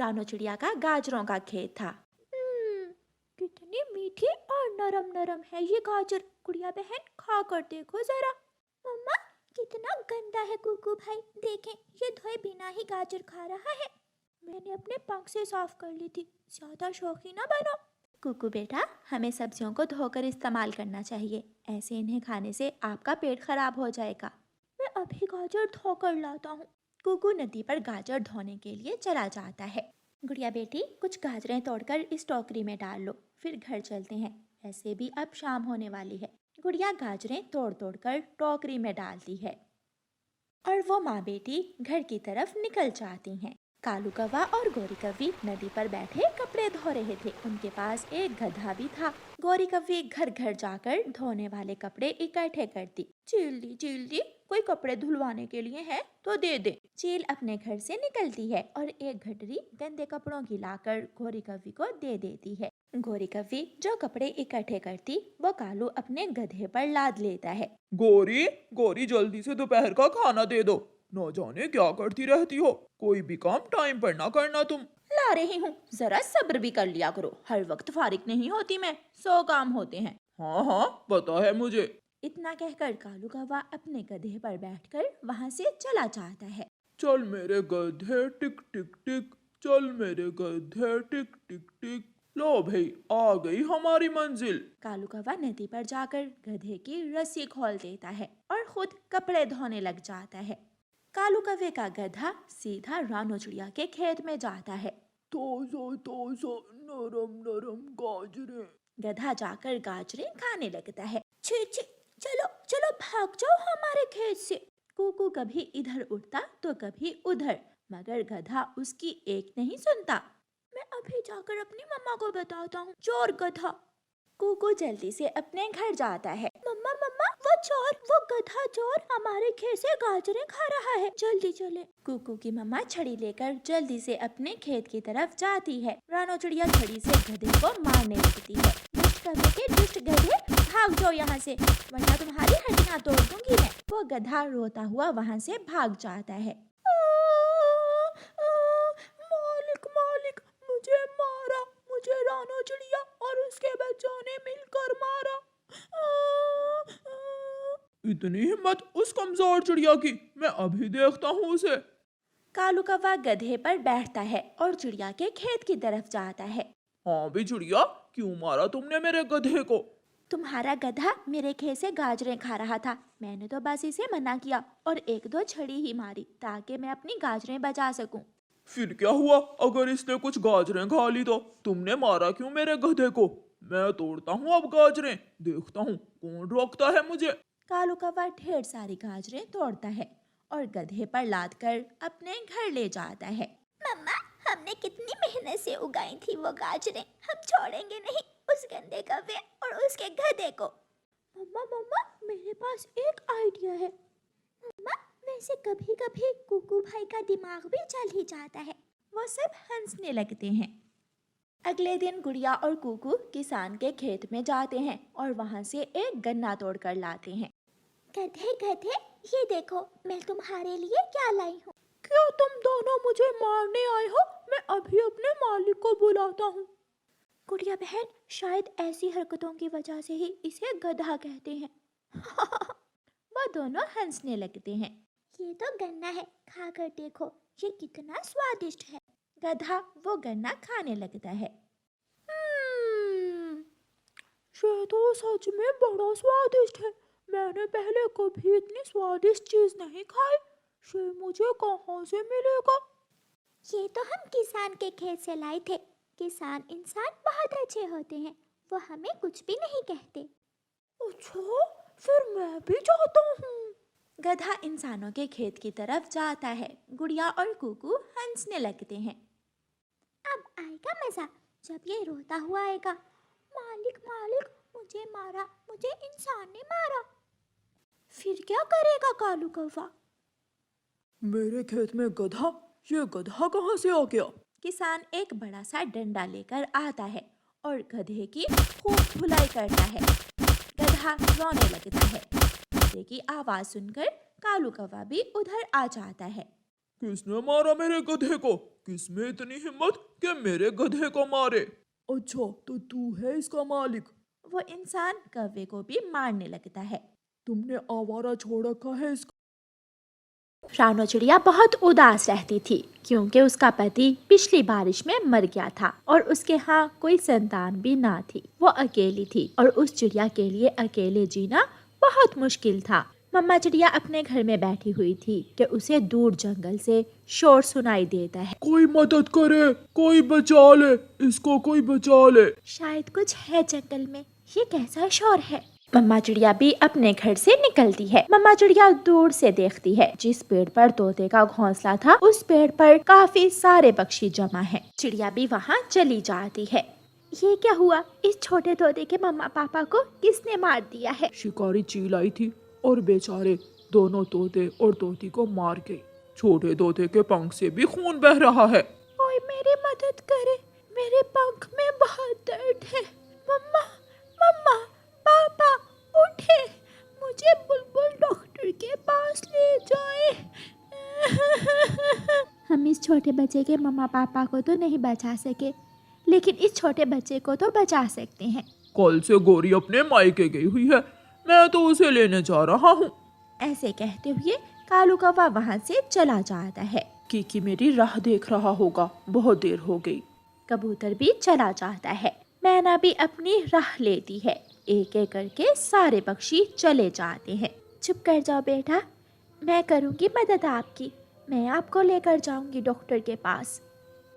रानो चिड़िया का गाजरों का खेत था। कितनी मीठी और नरम नरम है ये गाजर। गुड़िया बहन खा कर देखो जरा। मम्मा कितना गंदा है कुकू भाई, देखें ये धोए बिना ही गाजर खा रहा है। मैंने अपने पंख से साफ कर ली थी, ज्यादा शौकीन ना बनो। कुकू बेटा, हमें सब्जियों को धोकर इस्तेमाल करना चाहिए, ऐसे इन्हें खाने से आपका पेट खराब हो जाएगा। मैं अभी गाजर धोकर लाता हूँ। कुकू नदी पर गाजर धोने के लिए चला जाता है। गुड़िया बेटी, कुछ गाजरें तोड़कर इस टोकरी में डाल लो, फिर घर चलते हैं, ऐसे भी अब शाम होने वाली है। गुड़िया गाजरें तोड़ तोड़ कर टोकरी में डालती है और वो माँ बेटी घर की तरफ निकल जाती हैं। कालू कौवा और गोरी कव्वी नदी पर बैठे कपड़े धो रहे थे। उनके पास एक गधा भी था। गोरी कव्वी घर घर जाकर धोने वाले कपड़े इकट्ठे करती। चील दी, कोई कपड़े धुलवाने के लिए है तो दे दे। चील अपने घर से निकलती है और एक गठरी गंदे कपड़ों की लाकर गोरी कव्वी को दे देती है। गोरी कव्वी जो कपड़े इकट्ठे करती वो कालू अपने गधे पर लाद लेता है। गोरी गोरी, जल्दी से दोपहर का खाना दे दो। न जाने क्या करती रहती हो, कोई भी काम टाइम पर ना करना तुम। ला रही हूँ, जरा सब्र भी कर लिया करो, हर वक्त फारिग नहीं होती मैं, 100 काम होते हैं। हाँ हाँ, पता है मुझे। इतना कहकर कालू कौवा अपने गधे पर बैठकर वहाँ से चला जाता है। चल मेरे गधे टिक टिक टिक, चल मेरे गधे टिक टिक टिक। लो भाई, आ गई हमारी मंजिल। कालू कौवा नदी पर जाकर गधे की रस्सी खोल देता है और खुद कपड़े धोने लग जाता है। कालू कौवे का गधा सीधा रानो चिड़िया के खेत में जाता है। ताजा नरम नरम गाजरें। गधा जाकर गाजरें खाने लगता है। छी छी, चलो चलो भाग जाओ हमारे खेत से। कुकू कभी इधर उड़ता तो कभी उधर, मगर गधा उसकी एक नहीं सुनता। मैं अभी जाकर अपनी मम्मा को बताता हूँ, चोर गधा। कुकू जल्दी से अपने घर जाता है। मम्मा मम्मा, वो चोर, वो गधा चोर हमारे खेत से गाजरें खा रहा है, जल्दी चले। कुकू की मम्मा छड़ी लेकर जल्दी से अपने खेत की तरफ जाती है। रानो चिड़िया छड़ी से गधे को मारने लगती है। दुष्ट कौवे के दुष्ट गधे, भाग जाओ यहाँ से, वरना तुम्हारी हड्डियाँ तोड़ दूंगी मैं। वो गधा रोता हुआ वहाँ से भाग जाता है। मालिक मालिक, मुझे मारा, मुझे रानो चिड़िया और उसके बच्चों ने मिलकर मारा। इतनी हिम्मत उस कमजोर चिड़िया की, मैं अभी देखता हूँ उसे। कालू कौवा गधे पर बैठता है और चिड़िया के खेत की तरफ जाता है। हाँ भी चिड़िया, क्यों मारा तुमने मेरे गधे को? तुम्हारा गधा मेरे खेत से गाजरें खा रहा था, मैंने तो बस इसे मना किया और एक दो छड़ी ही मारी ताकि मैं अपनी गाजरें बचा सकूं। फिर क्या हुआ अगर इसने कुछ गाजरें खा ली तो? तुमने मारा क्यों मेरे गधे को? मैं तोड़ता हूँ अब गाजरें, देखता हूँ कौन रोकता है मुझे। कालू कौवा ढेर सारी गाजरें तोड़ता है और गधे पर लाद कर अपने घर ले जाता है। मम्मा, हमने कितनी मेहनत से उगाई थी वो गाजरें, हम छोड़ेंगे नहीं उस गंदे कौवे और उसके गधे को। मम्मा मम्मा, मेरे पास एक आइडिया है। मम्मा, वैसे कभी कभी कुकू भाई का दिमाग भी चल ही जाता है। वो सब हंसने लगते हैं। अगले दिन गुड़िया और कुकू किसान के खेत में जाते हैं और वहाँ से एक गन्ना तोड़ कर लाते हैं। गधे गधे, ये देखो मैं तुम्हारे लिए क्या लाई हूँ। क्या तुम दोनों मुझे मारने आए हो? मैं अभी अपने मालिक को बुलाता हूँ। गुड़िया बहन, शायद ऐसी हरकतों की वजह से ही इसे गधा कहते हैं। वो दोनों हंसने लगते हैं। ये तो गन्ना है, खा कर देखो ये कितना स्वादिष्ट है। गधा वो गन्ना खाने लगता है। ये तो सच में बड़ा स्वादिष्ट है, मैंने पहले कभी इतनी स्वादिष्ट चीज नहीं खाई। ये मुझे कहाँ से मिलेगा? ये तो हम किसान के खेत से लाए थे। किसान इंसान बहुत अच्छे होते हैं, वो हमें कुछ भी नहीं कहते। अच्छा, फिर मैं भी चाहता हूँ। गधा इंसानों के खेत की तरफ जाता है। गुड़िया और कुकू हंसने लगते हैं। अब आएगा मजा जब ये रोता हुआ आएगा, मालिक मालिक, मुझे मारा, मुझे इंसान ने मारा। फिर क्या करेगा कालू कौवा? मेरे खेत में गधा, ये गधा कहाँ से आ गया? किसान एक बड़ा सा डंडा लेकर आता है और गधे की खूब धुलाई करता है। गधा रोने लगता है। गधे की आवाज सुनकर कालू कौवा भी उधर आ जाता है। किसने मारा मेरे गधे को? किसमें इतनी हिम्मत कि मेरे गधे को मारे? अच्छा, तो तू है इसका मालिक? वो इंसान कौवे को भी मारने लगता है। तुमने आवारा छोड़ रखा है इसका? रानो चिड़िया बहुत उदास रहती थी क्योंकि उसका पति पिछली बारिश में मर गया था और उसके यहाँ कोई संतान भी ना थी। वो अकेली थी और उस चिड़िया के लिए अकेले जीना बहुत मुश्किल था। मम्मा चिड़िया अपने घर में बैठी हुई थी कि उसे दूर जंगल से शोर सुनाई देता है। कोई मदद करे, कोई बचा ले, इसको कोई बचा ले। शायद कुछ है जंगल में, ये कैसा शोर है? मम्मा चिड़िया भी अपने घर से निकलती है। मम्मा चिड़िया दूर से देखती है जिस पेड़ पर तोते का घोंसला था उस पेड़ पर काफी सारे पक्षी जमा हैं। चिड़िया भी वहाँ चली जाती है। ये क्या हुआ? इस छोटे तोते के मम्मा पापा को किसने मार दिया है? शिकारी चील आई थी और बेचारे दोनों तोते और तोती को मार गई। छोटे तोते के पंख से भी खून बह रहा है। कोई मेरी मदद करे, मेरे पंख में बहुत दर्द है। मम्मा, मम्मा, पापा उठे, मुझे बुलबुल डॉक्टर के पास ले जाए। हम इस छोटे बच्चे के मम्मा पापा को तो नहीं बचा सके, लेकिन इस छोटे बच्चे को तो बचा सकते हैं। कल से गोरी अपने मायके गई हुई है, मैं तो उसे लेने जा रहा हूँ। ऐसे कहते हुए कालू कौवा वहाँ से चला जाता है। कीकी मेरी राह देख रहा होगा, बहुत देर हो गई। कबूतर भी चला जाता है। मैना भी अपनी राह लेती है। एक एक करके सारे पक्षी चले जाते हैं। चुप कर जाओ बेटा, मैं करूँगी मदद आपकी, मैं आपको लेकर जाऊंगी डॉक्टर के पास।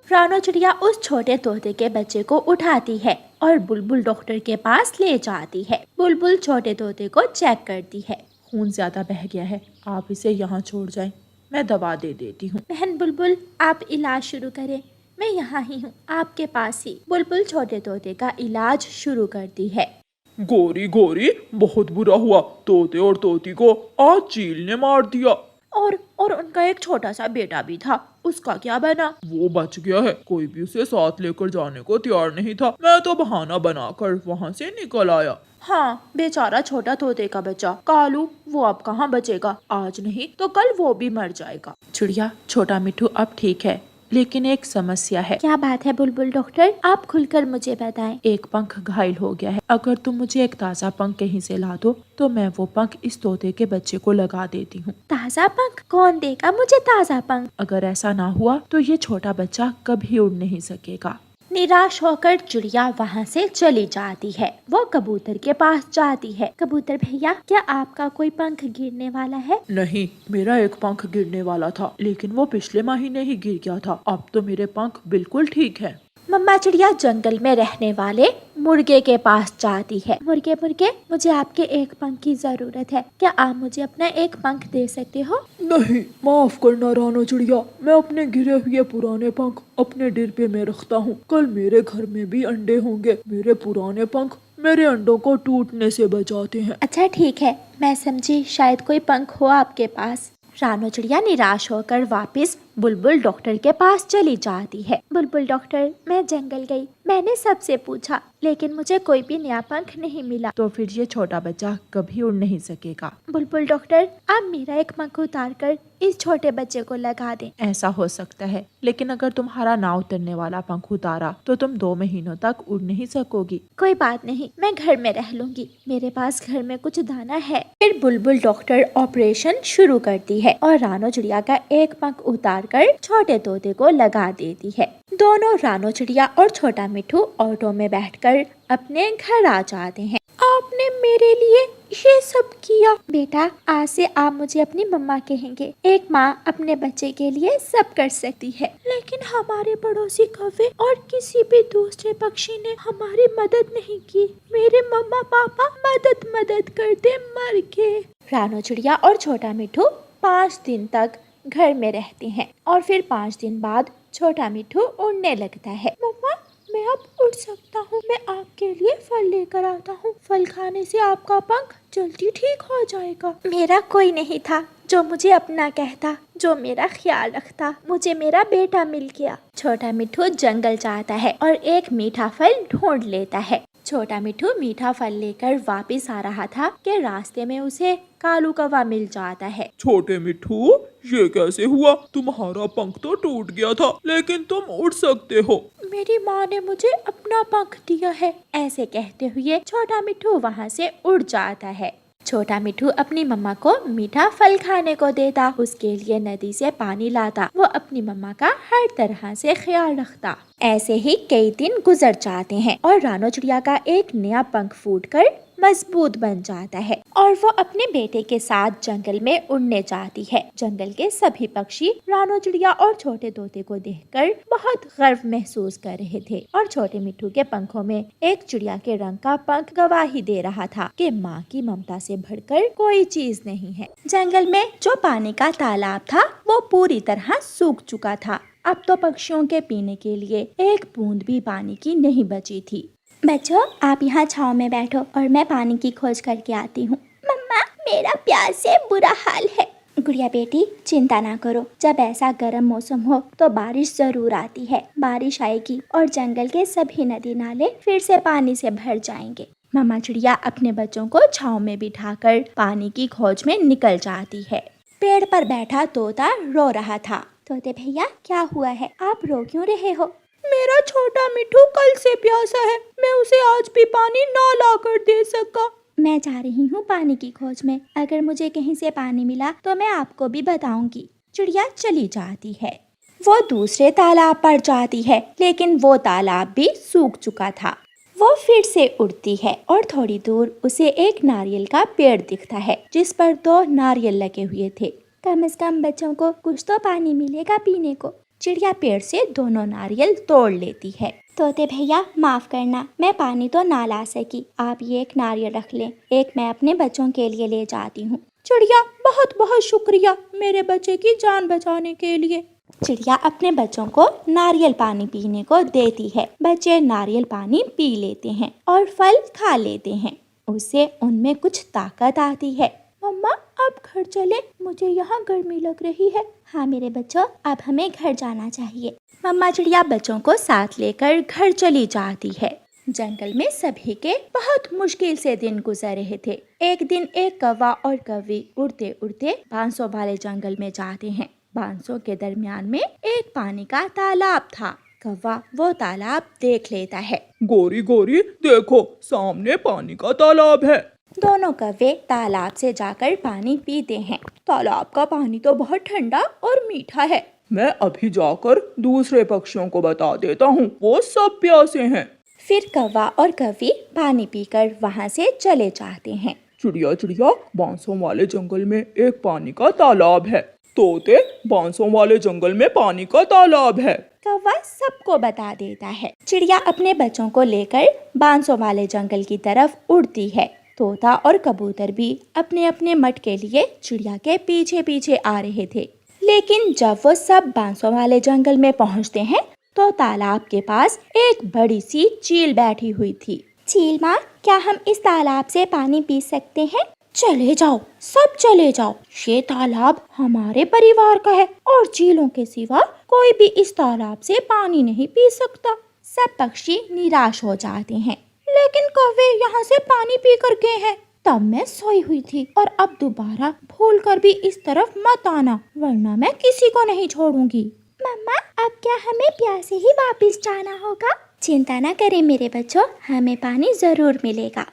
रानो चिड़िया उस छोटे तोते के बच्चे को उठाती है और बुलबुल डॉक्टर के पास ले जाती है। बुलबुल छोटे तोते को चेक करती है। खून ज्यादा बह गया है, आप इसे यहाँ छोड़ जाएं, मैं दवा दे देती हूँ। बहन बुलबुल, आप इलाज शुरू करें, मैं यहाँ ही हूँ, आपके पास ही। बुलबुल छोटे तोते का इलाज शुरू करती है। गोरी गोरी, बहुत बुरा हुआ, तोते और तोती को आज चील ने मार दिया। और उनका एक छोटा सा बेटा भी था, उसका क्या बना? वो बच गया है, कोई भी उसे साथ लेकर जाने को तैयार नहीं था। मैं तो बहाना बनाकर वहाँ से निकल आया। हाँ, बेचारा छोटा तोते का बच्चा कालू, वो अब कहाँ बचेगा? आज नहीं तो कल वो भी मर जाएगा। चिड़िया, छोटा मिठू अब ठीक है, लेकिन एक समस्या है। क्या बात है बुलबुल डॉक्टर? आप खुलकर मुझे बताएं। एक पंख घायल हो गया है, अगर तुम मुझे एक ताज़ा पंख कहीं से ला दो तो मैं वो पंख इस तोते के बच्चे को लगा देती हूँ। ताज़ा पंख? कौन देगा मुझे ताज़ा पंख? अगर ऐसा ना हुआ तो ये छोटा बच्चा कभी उड़ नहीं सकेगा। निराश होकर चिड़िया वहाँ से चली जाती है। वो कबूतर के पास जाती है। कबूतर भैया, क्या आपका कोई पंख गिरने वाला है? नहीं, मेरा एक पंख गिरने वाला था, लेकिन वो पिछले महीने ही गिर गया था। अब तो मेरे पंख बिल्कुल ठीक है। मम्मा चिड़िया जंगल में रहने वाले मुर्गे के पास जाती है। मुर्गे मुर्गे, मुझे आपके एक पंख की जरूरत है, क्या आप मुझे अपना एक पंख दे सकते हो? नहीं, माफ करना रानो चिड़िया, मैं अपने गिरे हुए पुराने पंख अपने डिब्बे में रखता हूँ। कल मेरे घर में भी अंडे होंगे, मेरे पुराने पंख मेरे अंडों को टूटने से बचाते हैं। अच्छा ठीक है, मैं समझी, शायद कोई पंख हो आपके पास। रानो चिड़िया निराश होकर वापस बुलबुल डॉक्टर के पास चली जाती है। बुलबुल डॉक्टर, मैं जंगल गई, मैंने सबसे पूछा, लेकिन मुझे कोई भी नया पंख नहीं मिला। तो फिर ये छोटा बच्चा कभी उड़ नहीं सकेगा। बुलबुल डॉक्टर, आप मेरा एक पंख उतार कर इस छोटे बच्चे को लगा दें। ऐसा हो सकता है, लेकिन अगर तुम्हारा ना उतरने वाला पंख उतारा तो तुम 2 महीनों तक उड़ नहीं सकोगी। कोई बात नहीं, मैं घर में रह लूंगी, मेरे पास घर में कुछ दाना है। फिर बुलबुल डॉक्टर ऑपरेशन शुरू करती है और रानो चिड़िया का एक पंख उतार कर छोटे तोते को लगा देती है। दोनों रानो चिड़िया और छोटा मिठू ऑटो में बैठकर अपने घर आ जाते हैं। आपने मेरे लिए ये सब किया। बेटा, आज से आप मुझे अपनी मम्मा कहेंगे। एक माँ अपने बच्चे के लिए सब कर सकती है, लेकिन हमारे पड़ोसी कौवे और किसी भी दूसरे पक्षी ने हमारी मदद नहीं की। मेरे मम्मा पापा मदद करते मर गए। रानो चिड़िया और छोटा मिठू 5 दिन तक घर में रहते हैं और फिर 5 दिन बाद छोटा मिठू उड़ने लगता है। मम्मा, मैं अब उड़ सकता हूँ, मैं आपके लिए फल लेकर आता हूँ, फल खाने से आपका पंख जल्दी ठीक हो जाएगा। मेरा कोई नहीं था जो मुझे अपना कहता, जो मेरा ख्याल रखता, मुझे मेरा बेटा मिल गया। छोटा मिठू जंगल जाता है और एक मीठा फल ढूंढ लेता है। छोटा मिट्ठू मीठा फल लेकर वापस आ रहा था कि रास्ते में उसे कालू कौवा मिल जाता है। छोटे मिट्ठू, ये कैसे हुआ? तुम्हारा पंख तो टूट गया था, लेकिन तुम उड़ सकते हो। मेरी माँ ने मुझे अपना पंख दिया है। ऐसे कहते हुए छोटा मिट्ठू वहाँ से उड़ जाता है। छोटा मिट्ठू अपनी मम्मा को मीठा फल खाने को देता, उसके लिए नदी से पानी लाता, वो अपनी मम्मा का हर तरह से ख्याल रखता। ऐसे ही कई दिन गुजर जाते हैं और रानो चिड़िया का एक नया पंख फूटकर मजबूत बन जाता है और वो अपने बेटे के साथ जंगल में उड़ने जाती है। जंगल के सभी पक्षी रानो चिड़िया और छोटे तोते को देखकर बहुत गर्व महसूस कर रहे थे और छोटे मिट्ठू के पंखों में एक चिड़िया के रंग का पंख गवाही दे रहा था कि माँ की ममता से बढ़कर कोई चीज नहीं है। जंगल में जो पानी का तालाब था वो पूरी तरह सूख चुका था। अब तो पक्षियों के पीने के लिए एक बूंद भी पानी की नहीं बची थी। बच्चों, आप यहाँ छाँव में बैठो और मैं पानी की खोज करके आती हूँ। मम्मा, मेरा प्यास से बुरा हाल है। गुड़िया बेटी, चिंता ना करो, जब ऐसा गर्म मौसम हो तो बारिश जरूर आती है। बारिश आएगी और जंगल के सभी नदी नाले फिर से पानी से भर जाएंगे। मम्मा चिड़िया अपने बच्चों को छाँव में बिठाकर पानी की खोज में निकल जाती है। पेड़ पर बैठा तोता रो रहा था। तोते भैया, क्या हुआ है? आप रो क्यों रहे हो? मेरा छोटा मिट्ठू कल से प्यासा है, मैं उसे आज भी पानी ना लाकर दे सका। मैं जा रही हूँ पानी की खोज में, अगर मुझे कहीं से पानी मिला तो मैं आपको भी बताऊंगी। चिड़िया चली जाती है। वो दूसरे तालाब पर जाती है, लेकिन वो तालाब भी सूख चुका था। वो फिर से उड़ती है और थोड़ी दूर उसे एक नारियल का पेड़ दिखता है जिस पर 2 नारियल लगे हुए थे। कम से कम बच्चों को कुछ तो पानी मिलेगा पीने को। चिड़िया पेड़ से दोनों नारियल तोड़ लेती है। तोते भैया, माफ करना, मैं पानी तो ना ला सकी, आप ये एक नारियल रख लें, एक मैं अपने बच्चों के लिए ले जाती हूँ। चिड़िया, बहुत बहुत शुक्रिया मेरे बच्चे की जान बचाने के लिए। चिड़िया अपने बच्चों को नारियल पानी पीने को देती है। बच्चे नारियल पानी पी लेते हैं और फल खा लेते हैं। उससे उनमें कुछ ताकत आती है। मम्मा, अब घर चले, मुझे यहाँ गर्मी लग रही है। हाँ मेरे बच्चों, अब हमें घर जाना चाहिए। मम्मा चिड़िया बच्चों को साथ लेकर घर चली जाती है। जंगल में सभी के बहुत मुश्किल से दिन गुजर रहे थे। एक दिन एक कौवा और कौवी उड़ते उड़ते बांसों वाले जंगल में जाते हैं। बांसों के दरमियान में एक पानी का तालाब था। कौवा वो तालाब देख लेता है। गोरी गोरी, देखो, सामने पानी का तालाब है। दोनों कौवे तालाब से जाकर पानी पीते हैं। तालाब का पानी तो बहुत ठंडा और मीठा है। मैं अभी जाकर दूसरे पक्षियों को बता देता हूँ, वो सब प्यासे हैं। फिर कौवा और कौवी पानी पीकर वहाँ से चले जाते हैं। चिड़िया चिड़िया, बांसों वाले जंगल में एक पानी का तालाब है। तोते, बांसों वाले जंगल में पानी का तालाब है। कौवा सबको बता देता है। चिड़िया अपने बच्चों को लेकर बांसों वाले जंगल की तरफ उड़ती है। तोता और कबूतर भी अपने अपने मट के लिए चिड़िया के पीछे पीछे आ रहे थे। लेकिन जब वो सब बांसों वाले जंगल में पहुंचते हैं तो तालाब के पास एक बड़ी सी चील बैठी हुई थी। चील माँ, क्या हम इस तालाब से पानी पी सकते हैं? चले जाओ, सब चले जाओ, ये तालाब हमारे परिवार का है और चीलों के सिवा कोई भी इस तालाब से पानी नहीं पी सकता। सब पक्षी निराश हो जाते हैं। लेकिन कौवे यहाँ से पानी पी कर गए हैं, तब मैं सोई हुई थी और अब दोबारा भूल कर भी इस तरफ मत आना, वरना मैं किसी को नहीं छोड़ूंगी। मम्मा, अब क्या हमें प्यासे ही वापस जाना होगा? चिंता न करें मेरे बच्चों, हमें पानी जरूर मिलेगा।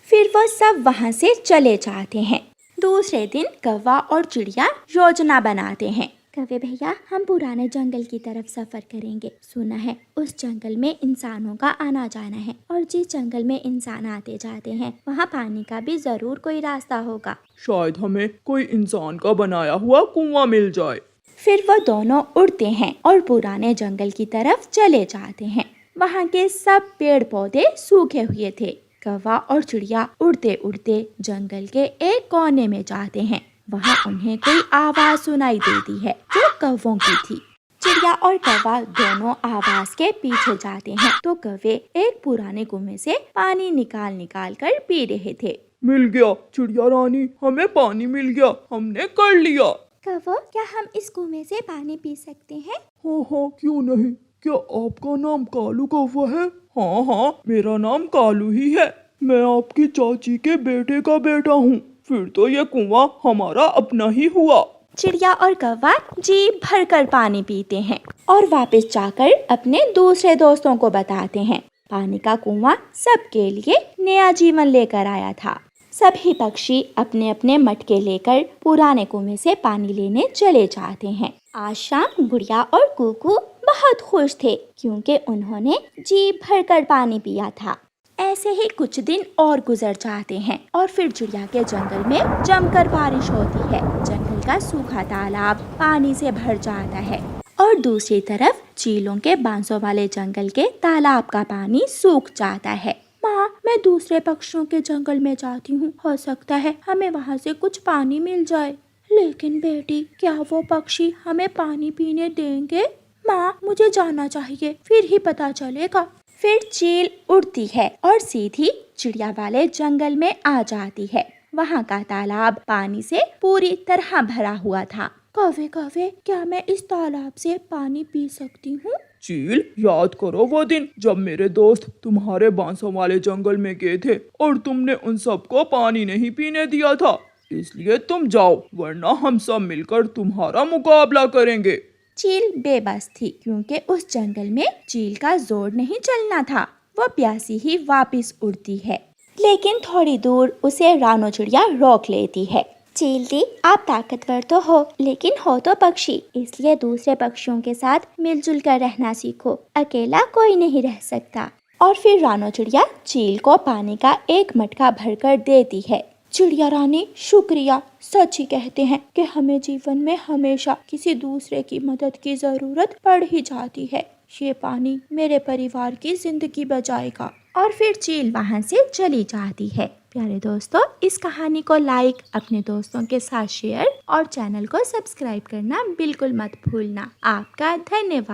फिर वो सब वहाँ से चले जाते हैं। दूसरे दिन कौवा और चिड़िया योजना बनाते हैं। कौवे भैया, हम पुराने जंगल की तरफ सफर करेंगे। सुना है उस जंगल में इंसानों का आना जाना है और जिस जंगल में इंसान आते जाते हैं वहाँ पानी का भी जरूर कोई रास्ता होगा। शायद हमें कोई इंसान का बनाया हुआ कुआं मिल जाए। फिर वो दोनों उड़ते हैं और पुराने जंगल की तरफ चले जाते हैं। वहाँ के सब पेड़ पौधे सूखे हुए थे। कौवा और चिड़िया उड़ते उड़ते जंगल के एक कोने में जाते हैं। वहाँ उन्हें कोई आवाज सुनाई देती है जो कौवों की थी। चिड़िया और कौवा दोनों आवाज के पीछे जाते हैं तो कौवे एक पुराने कुएं से पानी निकाल निकाल कर पी रहे थे। मिल गया चिड़िया रानी, हमें पानी मिल गया, हमने कर लिया। कौवा, क्या हम इस कुएं से पानी पी सकते हैं? हाँ हाँ, क्यों नहीं। क्या आपका नाम कालू कौवा है? हाँ हाँ, मेरा नाम कालू ही है। मैं आपकी चाची के बेटे का बेटा हूँ। फिर तो ये कुआं हमारा अपना ही हुआ। चिड़िया और कौवा जी भरकर पानी पीते हैं और वापस जाकर अपने दूसरे दोस्तों को बताते हैं। पानी का कुआं सबके लिए नया जीवन लेकर आया था। सभी पक्षी अपने अपने मटके लेकर पुराने कुएं से पानी लेने चले जाते हैं। आज शाम गुड़िया और कुकू बहुत खुश थे क्योंकि उन्होंने जी भरकर पानी पिया था। ऐसे ही कुछ दिन और गुजर जाते हैं और फिर चिड़िया के जंगल में जमकर बारिश होती है। जंगल का सूखा तालाब पानी से भर जाता है और दूसरी तरफ चीलों के बांसों वाले जंगल के तालाब का पानी सूख जाता है। माँ, मैं दूसरे पक्षियों के जंगल में जाती हूँ, हो सकता है हमें वहाँ से कुछ पानी मिल जाए। लेकिन बेटी, क्या वो पक्षी हमें पानी पीने देंगे? माँ, मुझे जाना चाहिए, फिर ही पता चलेगा। फिर चील उड़ती है और सीधी चिड़िया वाले जंगल में आ जाती है। वहाँ का तालाब पानी से पूरी तरह भरा हुआ था। कौवे कौवे, क्या मैं इस तालाब से पानी पी सकती हूँ? चील, याद करो वो दिन जब मेरे दोस्त तुम्हारे बांसों वाले जंगल में गए थे और तुमने उन सबको पानी नहीं पीने दिया था। इसलिए तुम जाओ, वरना हम सब मिलकर तुम्हारा मुकाबला करेंगे। चील बेबस थी क्योंकि उस जंगल में चील का जोर नहीं चलना था। वो प्यासी ही वापस उड़ती है, लेकिन थोड़ी दूर उसे रानो चिड़िया रोक लेती है। चील दी, आप ताकतवर तो हो, लेकिन हो तो पक्षी, इसलिए दूसरे पक्षियों के साथ मिलजुल कर रहना सीखो। अकेला कोई नहीं रह सकता। और फिर रानो चिड़िया चील को पानी का एक मटका भरकर देती है। चिड़िया रानी, शुक्रिया। सच ही कहते हैं कि हमें जीवन में हमेशा किसी दूसरे की मदद की जरूरत पड़ ही जाती है। ये पानी मेरे परिवार की जिंदगी बचाएगा। और फिर चील वहाँ से चली जाती है। प्यारे दोस्तों, इस कहानी को लाइक, अपने दोस्तों के साथ शेयर और चैनल को सब्सक्राइब करना बिल्कुल मत भूलना। आपका धन्यवाद।